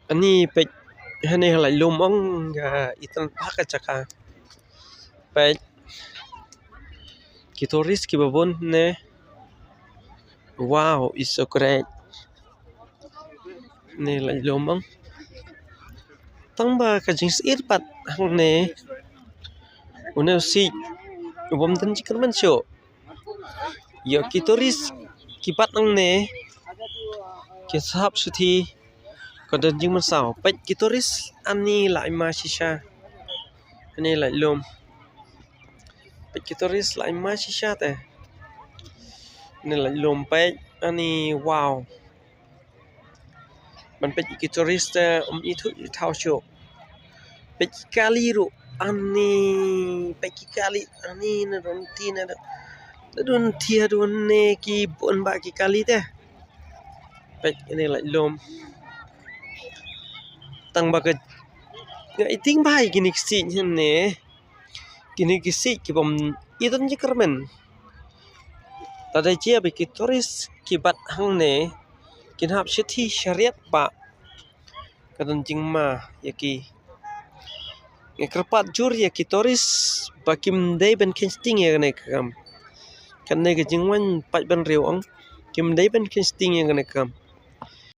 อันนี้เป็ดให้ในไหลลมอ่องitan pakai caka pet kitoris ki babon ne wow is so great neไหลลมอ่องtang ba ka jing sit pat hang ne une si ubom tan chikan man sho yo kitoris ki pat ang ne ki sap suthi còn đơn nhưng mà sao bách kitoris ani lại ma shisha ani lại lom bách kitoris lại ma shisha te nên lại lom bách ani wowมันเป็นkitoris te itu thao sho bách kali ru ani bách kali ani na don ti na don thia don ne ki bon ba ki kali te bách ani lại lom tang ba ka ngai ting bai gini si ne gini si ki bom idan jikarmen tadai chia be kitoris ki bat hang ne kin hap shithi syariat ba kadon jing ma yaki ngekrapat jur ya kitoris bakim dei ben kinsting ya ne kam kan ne ke jingwan pat ben riu ong kim dei ben kinsting ya ne kam